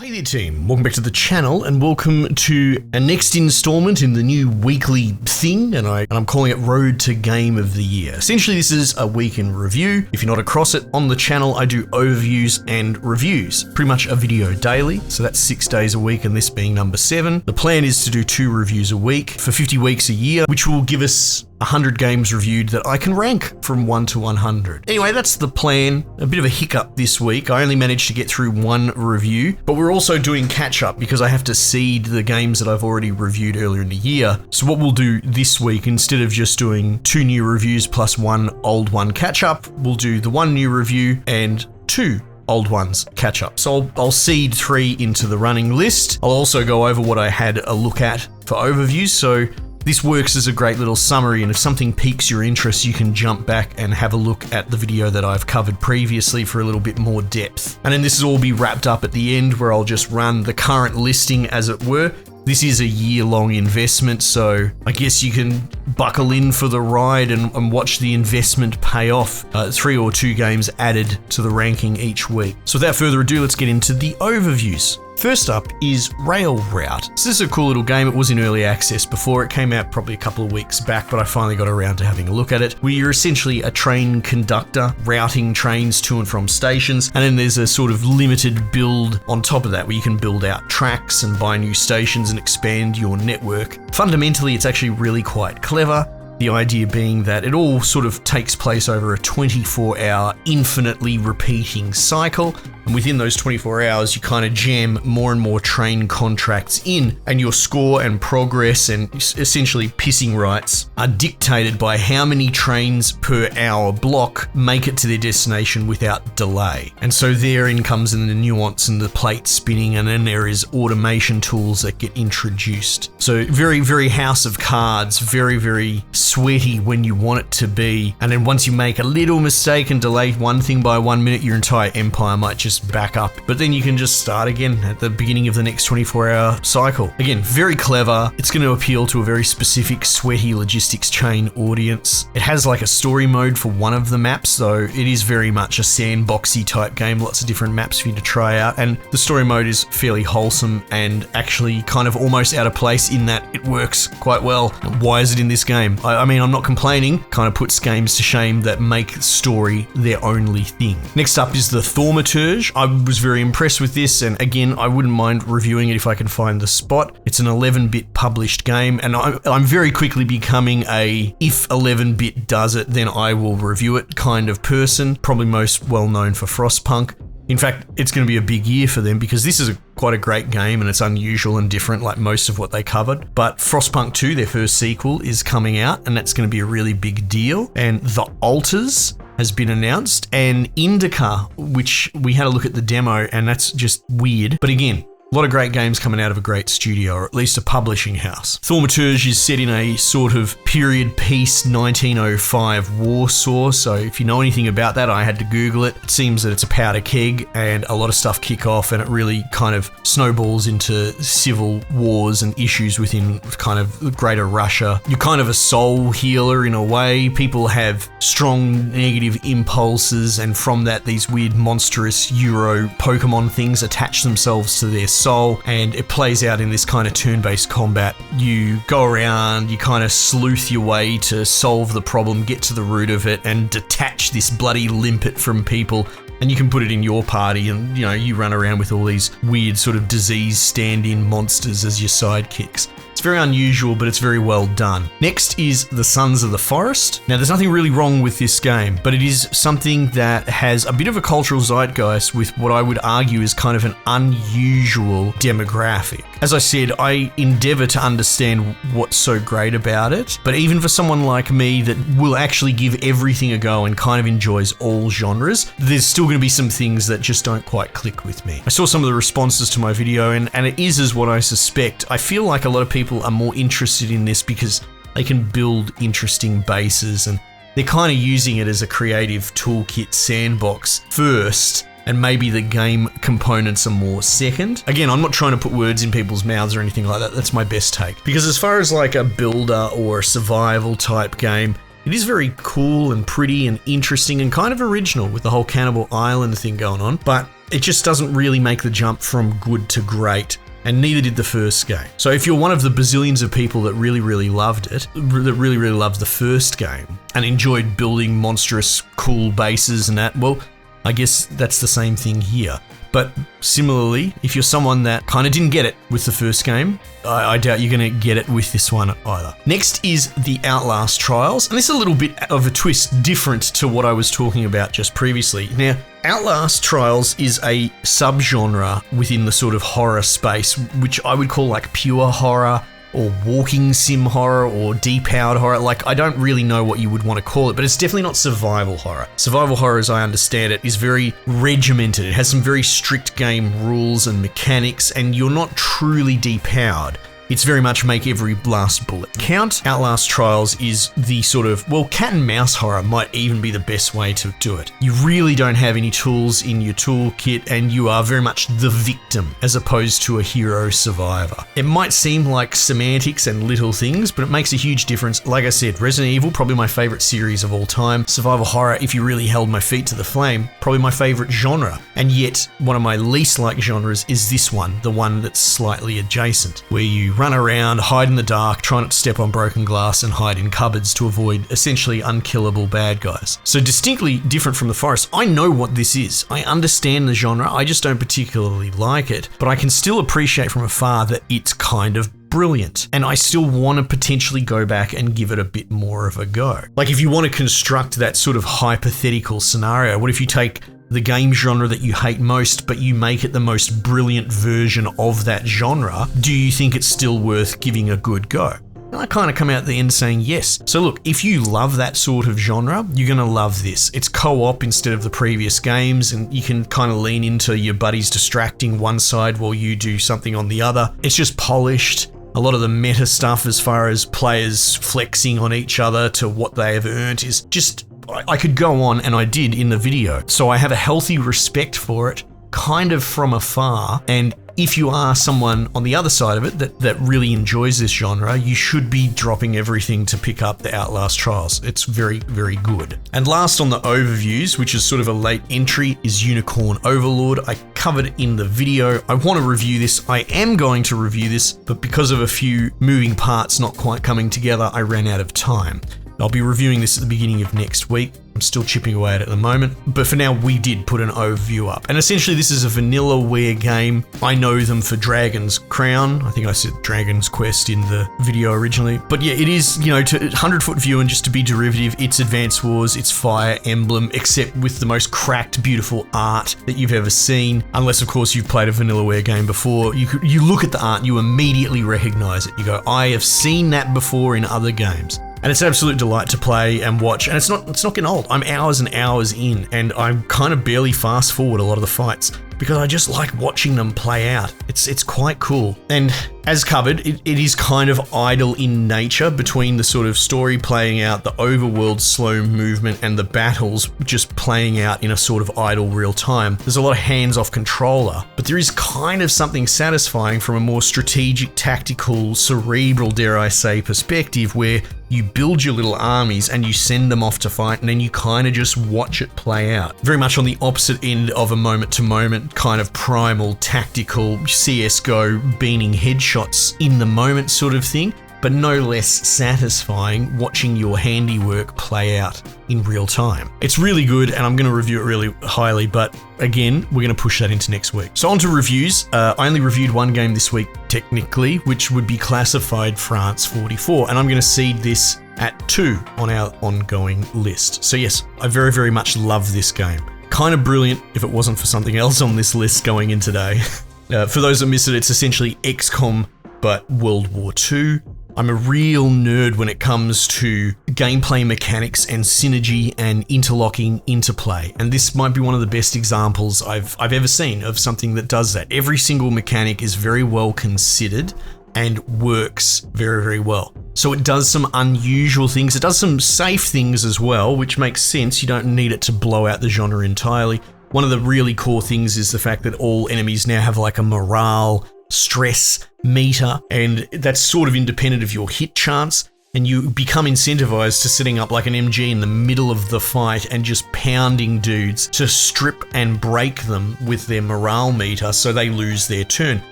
Hey there team, welcome back to the channel and welcome to a next installment in the new weekly thing and I'm calling it Road to Game of the Year. Essentially this is a week in review. If you're not across it, on the channel I do overviews and reviews, pretty much a video daily, so that's 6 days a week and this being number 7. The plan is to do 2 reviews a week for 50 weeks a year, which will give us 100 games reviewed that I can rank from 1 to 100. Anyway, that's the plan. A bit of a hiccup this week. I only managed to get through 1 review, but we're also doing catch up because I have to seed the games that I've already reviewed earlier in the year. So what we'll do this week, instead of just doing 2 new reviews plus 1 old one catch up, we'll do the 1 new review and 2 old ones catch up. So I'll seed 3 into the running list. I'll also go over what I had a look at for overviews. So this works as a great little summary, and if something piques your interest, you can jump back and have a look at the video that I've covered previously for a little bit more depth. And then this will all be wrapped up at the end where I'll just run the current listing as it were. This is a year-long investment, so I guess you can buckle in for the ride and watch the investment pay off. 3 or 2 games added to the ranking each week. So without further ado, let's get into the overviews. First up is Rail Route. So this is a cool little game. It was in early access before. It came out probably a couple of weeks back, but I finally got around to having a look at it. Where you're essentially a train conductor routing trains to and from stations, and then there's a sort of limited build on top of that where you can build out tracks and buy new stations and expand your network. Fundamentally, it's actually really quite clever. The idea being that it all sort of takes place over a 24-hour infinitely repeating cycle. And within those 24 hours, you kind of jam more and more train contracts in, and your score and progress and essentially pissing rights are dictated by how many trains per hour block make it to their destination without delay. And so therein comes in the nuance and the plate spinning, and then there is automation tools that get introduced. So very, very House of Cards, very, very sweaty when you want it to be. And then once you make a little mistake and delay one thing by 1 minute, your entire empire might just back up, but then you can just start again at the beginning of the next 24-hour cycle. Again, very clever. It's going to appeal to a very specific sweaty logistics chain audience. It has like a story mode for one of the maps, though it is very much a sandboxy type game, lots of different maps for you to try out, and the story mode is fairly wholesome and actually kind of almost out of place in that it works quite well. Why is it in this game? I mean, I'm not complaining. Kind of puts games to shame that make story their only thing. Next up is the Thaumaturge. I was very impressed with this, and again, I wouldn't mind reviewing it if I can find the spot. It's an 11-bit published game, and I'm very quickly becoming a if 11-bit does it, then I will review it kind of person, probably most well known for Frostpunk. In fact, it's going to be a big year for them because this is quite a great game and it's unusual and different like most of what they covered. But Frostpunk 2, their first sequel, is coming out and that's going to be a really big deal. And The Alters has been announced, and Indica, which we had a look at the demo and that's just weird. But again, a lot of great games coming out of a great studio, or at least a publishing house. Thaumaturge is set in a sort of period piece 1905 Warsaw, so if you know anything about that, I had to Google it. It seems that it's a powder keg and a lot of stuff kick off and it really kind of snowballs into civil wars and issues within kind of greater Russia. You're kind of a soul healer in a way. People have strong negative impulses, and from that these weird monstrous Euro Pokemon things attach themselves to their soul, and it plays out in this kind of turn-based combat. You go around, you kind of sleuth your way to solve the problem, get to the root of it, and detach this bloody limpet from people. And you can put it in your party and, you know, you run around with all these weird sort of disease stand-in monsters as your sidekicks. It's very unusual, but it's very well done. Next is The Sons of the Forest. Now, there's nothing really wrong with this game, but it is something that has a bit of a cultural zeitgeist with what I would argue is kind of an unusual demographic. As I said, I endeavor to understand what's so great about it, but even for someone like me that will actually give everything a go and kind of enjoys all genres, there's still going to be some things that just don't quite click with me. I saw some of the responses to my video and it is as what I suspect. I feel like a lot of people are more interested in this because they can build interesting bases and they're kind of using it as a creative toolkit sandbox first, and maybe the game components are more second. Again, I'm not trying to put words in people's mouths or anything like that. That's my best take. Because as far as like a builder or a survival type game, it is very cool and pretty and interesting and kind of original with the whole Cannibal Island thing going on. But it just doesn't really make the jump from good to great. And neither did the first game. So if you're one of the bazillions of people that really, really loved it, that really, really loved the first game, and enjoyed building monstrous, cool bases and that, well, I guess that's the same thing here. But similarly, if you're someone that kind of didn't get it with the first game, I doubt you're going to get it with this one either. Next is the Outlast Trials, and this is a little bit of a twist different to what I was talking about just previously. Now, Outlast Trials is a subgenre within the sort of horror space, which I would call like pure horror, or walking sim horror, or depowered horror. Like, I don't really know what you would want to call it, but it's definitely not survival horror. Survival horror, as I understand it, is very regimented. It has some very strict game rules and mechanics, and you're not truly depowered. It's very much make every last bullet count. Outlast Trials is the sort of, well, cat and mouse horror might even be the best way to do it. You really don't have any tools in your toolkit, and you are very much the victim as opposed to a hero survivor. It might seem like semantics and little things, but it makes a huge difference. Like I said, Resident Evil, probably my favorite series of all time. Survival horror, if you really held my feet to the flame, probably my favorite genre. And yet, one of my least liked genres is this one, the one that's slightly adjacent, where you run around, hide in the dark, try not to step on broken glass, and hide in cupboards to avoid essentially unkillable bad guys. So distinctly different from The Forest. I know what this is. I understand the genre, I just don't particularly like it, but I can still appreciate from afar that it's kind of brilliant, and I still want to potentially go back and give it a bit more of a go. Like, if you want to construct that sort of hypothetical scenario, what if you take the game genre that you hate most, but you make it the most brilliant version of that genre? Do you think it's still worth giving a good go? And I kind of come out at the end saying yes. So look, if you love that sort of genre, you're going to love this. It's co-op instead of the previous games, and you can kind of lean into your buddies distracting one side while you do something on the other. It's just polished. A lot of the meta stuff as far as players flexing on each other to what they have earned is just, I could go on, and I did in the video. So I have a healthy respect for it, kind of from afar. And if you are someone on the other side of it that really enjoys this genre, you should be dropping everything to pick up the Outlast Trials. It's very, very good. And last on the overviews, which is sort of a late entry, is Unicorn Overlord. I covered it in the video. I want to review this. I am going to review this, but because of a few moving parts not quite coming together, I ran out of time. I'll be reviewing this at the beginning of next week. I'm still chipping away at it at the moment, but for now we did put an overview up. And essentially this is a vanillaware game. I know them for Dragon's Crown. I think I said Dragon's Quest in the video originally. But yeah, it is, to 100-foot view, and just to be derivative, it's Advance Wars, it's Fire Emblem, except with the most cracked, beautiful art that you've ever seen. Unless, of course, you've played a vanillaware game before. You look at the art and you immediately recognize it. You go, I have seen that before in other games. And it's an absolute delight to play and watch, and it's not getting old. I'm hours and hours in, and I'm kind of barely fast forward a lot of the fights because I just like watching them play out. It's quite cool. And as covered, it is kind of idle in nature between the sort of story playing out, the overworld slow movement, and the battles just playing out in a sort of idle real time. There's a lot of hands-off controller, but there is kind of something satisfying from a more strategic, tactical, cerebral, dare I say, perspective where you build your little armies and you send them off to fight, and then you kind of just watch it play out. Very much on the opposite end of a moment-to-moment kind of primal, tactical, CSGO, beaning headshots in the moment sort of thing, but no less satisfying watching your handiwork play out in real time. It's really good, and I'm going to review it really highly, but again, we're going to push that into next week. So on to reviews. I only reviewed one game this week, technically, which would be classified France 44, and I'm going to seed this at 2 on our ongoing list. So yes, I very, very much love this game. Kind of brilliant if it wasn't for something else on this list going in today. For those that missed it, it's essentially XCOM, but World War II. I'm a real nerd when it comes to gameplay mechanics and synergy and interlocking interplay. And this might be one of the best examples I've ever seen of something that does that. Every single mechanic is very well considered and works very, very well. So it does some unusual things. It does some safe things as well, which makes sense. You don't need it to blow out the genre entirely. One of the really core things is the fact that all enemies now have like a morale, stress meter, and that's sort of independent of your hit chance. and you become incentivized to setting up like an MG in the middle of the fight and just pounding dudes to strip and break them with their morale meter so they lose their turn.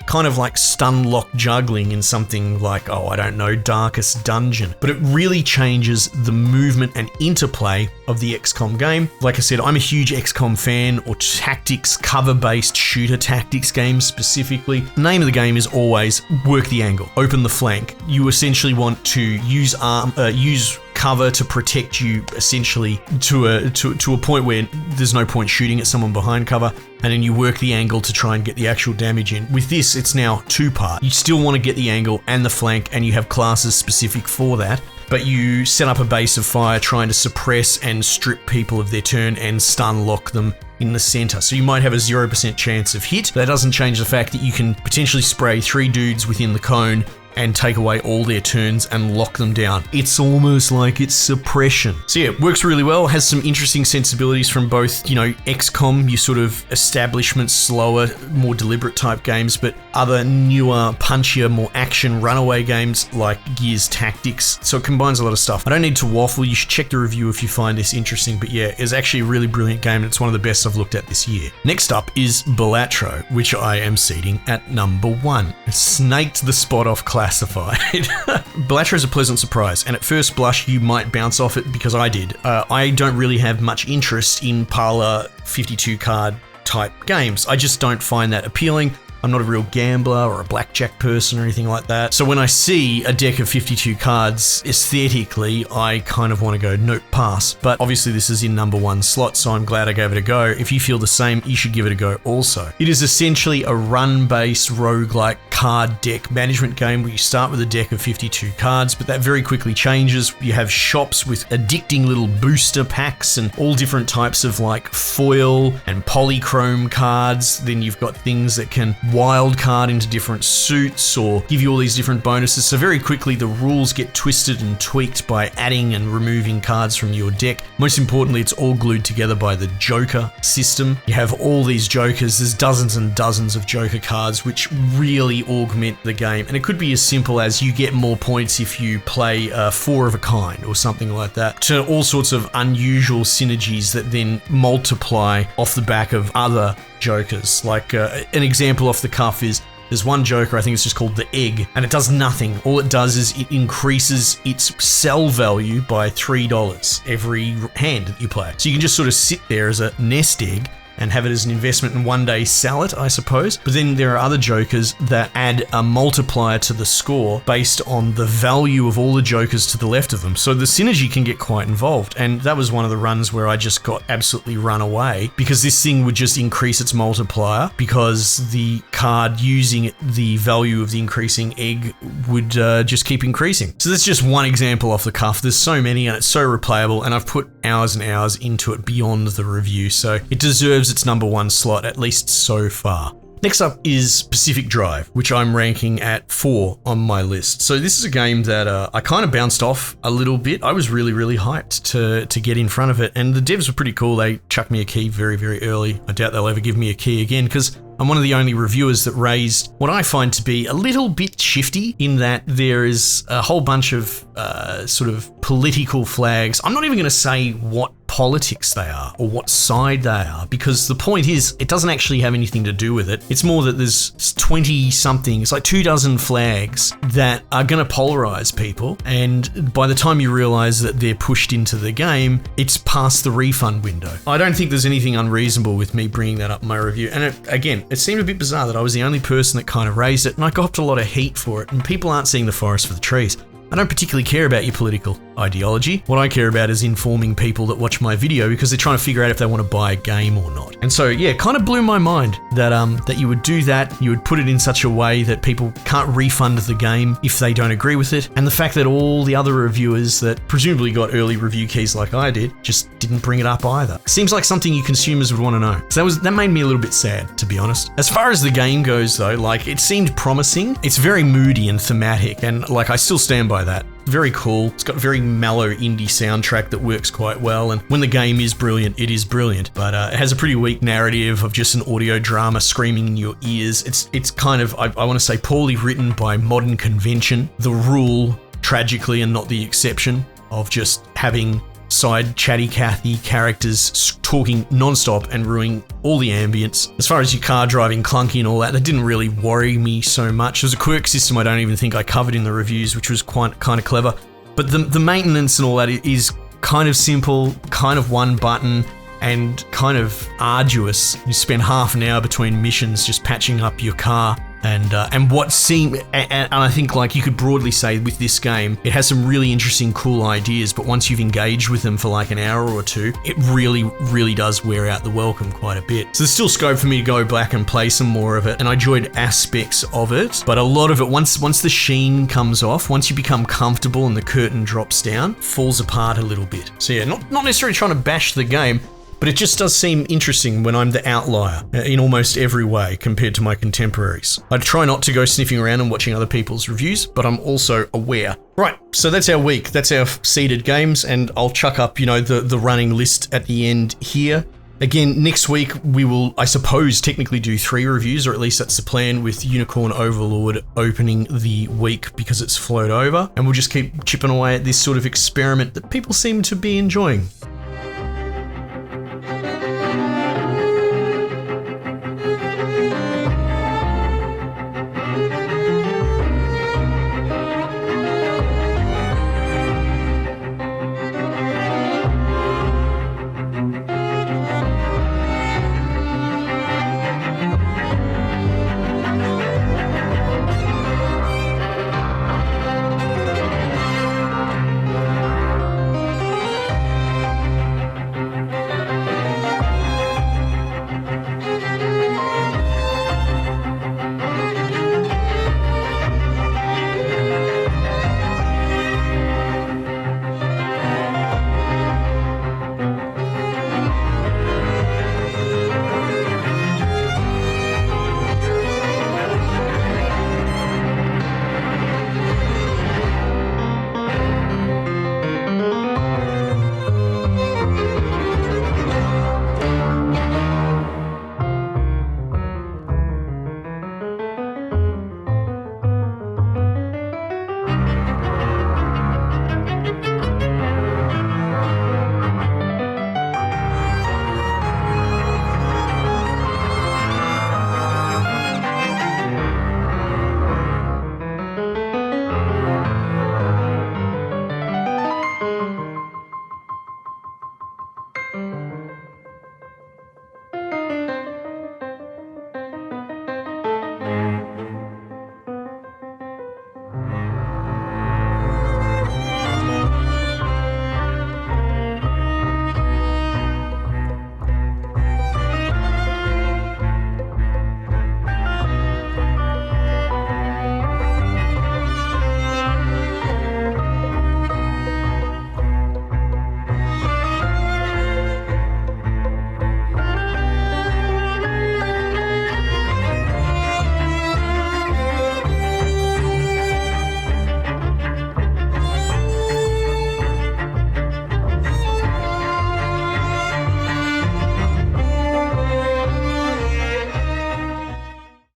Kind of like stun lock juggling in something like, oh, I don't know, Darkest Dungeon. But it really changes the movement and interplay of the XCOM game. Like I said, I'm a huge XCOM fan, or tactics, cover-based shooter tactics games specifically. The name of the game is always work the angle, open the flank. You essentially want to use cover to protect you essentially to a point where there's no point shooting at someone behind cover, and then you work the angle to try and get the actual damage in. With this, it's now two-part. You still want to get the angle and the flank, and you have classes specific for that, but you set up a base of fire trying to suppress and strip people of their turn and stun lock them in the center. So you might have a 0% chance of hit. That doesn't change the fact that you can potentially spray 3 dudes within the cone and take away all their turns and lock them down. It's almost like it's suppression. So yeah, it works really well, has some interesting sensibilities from both, XCOM, your sort of establishment, slower, more deliberate type games, but other newer, punchier, more action runaway games like Gears Tactics. So it combines a lot of stuff. I don't need to waffle, you should check the review if you find this interesting, but yeah, it's actually a really brilliant game and it's one of the best I've looked at this year. Next up is Balatro, which I am seating at number 1. It snaked the spot off Classified. Balatro is a pleasant surprise, and at first blush you might bounce off it because I did. I don't really have much interest in parlor 52 card type games. I just don't find that appealing. I'm not a real gambler or a blackjack person or anything like that. So when I see a deck of 52 cards, aesthetically, I kind of want to go, nope, pass. But obviously this is in number 1 slot, so I'm glad I gave it a go. If you feel the same, you should give it a go also. It is essentially a run-based roguelike card deck management game where you start with a deck of 52 cards, but that very quickly changes. You have shops with addicting little booster packs and all different types of like foil and polychrome cards. Then you've got things that can wild card into different suits or give you all these different bonuses. So very quickly the rules get twisted and tweaked by adding and removing cards from your deck. Most importantly, it's all glued together by the Joker system. You have all these Jokers, there's dozens and dozens of Joker cards which really augment the game, and it could be as simple as you get more points if you play 4 of a kind or something like that, to all sorts of unusual synergies that then multiply off the back of other Jokers. Like an example off the cuff is there's one Joker, I think it's just called the Egg, and it does nothing. All it does is it increases its sell value by $3 every hand that you play. So you can just sort of sit there as a nest egg and have it as an investment and one day sell it, I suppose. But then there are other Jokers that add a multiplier to the score based on the value of all the Jokers to the left of them. So the synergy can get quite involved. And that was one of the runs where I just got absolutely run away because this thing would just increase its multiplier because the card using the value of the increasing egg would just keep increasing. So that's just one example off the cuff. There's so many and it's so replayable, and I've put hours and hours into it beyond the review. So it deserves its number 1 slot, at least so far. Next up is Pacific Drive, which I'm ranking at 4 on my list. So this is a game that I kind of bounced off a little bit. I was really, really hyped to get in front of it, and the devs were pretty cool. They chucked me a key very, very early. I doubt they'll ever give me a key again because I'm one of the only reviewers that raised what I find to be a little bit shifty, in that there is a whole bunch of sort of political flags. I'm not even going to say what politics they are or what side they are, because the point is it doesn't actually have anything to do with it. It's more that there's 20 something, it's like 24 flags that are going to polarize people, and by the time you realize that they're pushed into the game, it's past the refund window. I don't think there's anything unreasonable with me bringing that up in my review, and it seemed a bit bizarre that I was the only person that kind of raised it, and I got a lot of heat for it, and people aren't seeing the forest for the trees. I don't particularly care about your political ideology. What I care about is informing people that watch my video because they're trying to figure out if they want to buy a game or not. And so, yeah, it kind of blew my mind that that you would do that, you would put it in such a way that people can't refund the game if they don't agree with it, and the fact that all the other reviewers that presumably got early review keys like I did just didn't bring it up either. Seems like something you consumers would want to know. So that made me a little bit sad, to be honest. As far as the game goes though, like, it seemed promising. It's very moody and thematic, and like, I still stand by that. Very cool. It's got a very mellow indie soundtrack that works quite well, and when the game is brilliant, it is brilliant. But it has a pretty weak narrative of just an audio drama screaming in your ears. It's kind of, I want to say, poorly written by modern convention. The rule tragically and not the exception of just having side chatty Cathy characters talking non-stop and ruining all the ambience. As far as your car driving clunky and all that didn't really worry me so much. There's a quirk system I don't even think I covered in the reviews, which was kind of clever. But the maintenance and all that is kind of simple, kind of one button, and kind of arduous. You spend half an hour between missions just patching up your car. And what seemed, and I think like you could broadly say with this game, it has some really interesting, cool ideas, but once you've engaged with them for like an hour or two, it really, really does wear out the welcome quite a bit. So there's still scope for me to go back and play some more of it, and I enjoyed aspects of it, but a lot of it, once the sheen comes off, once you become comfortable and the curtain drops down, falls apart a little bit. So yeah, not necessarily trying to bash the game, but it just does seem interesting when I'm the outlier in almost every way compared to my contemporaries. I try not to go sniffing around and watching other people's reviews, but I'm also aware. Right, so that's our week. That's our seeded games, and I'll chuck up, the running list at the end here. Again, next week we will, I suppose, technically do 3 reviews, or at least that's the plan, with Unicorn Overlord opening the week because it's flowed over, and we'll just keep chipping away at this sort of experiment that people seem to be enjoying.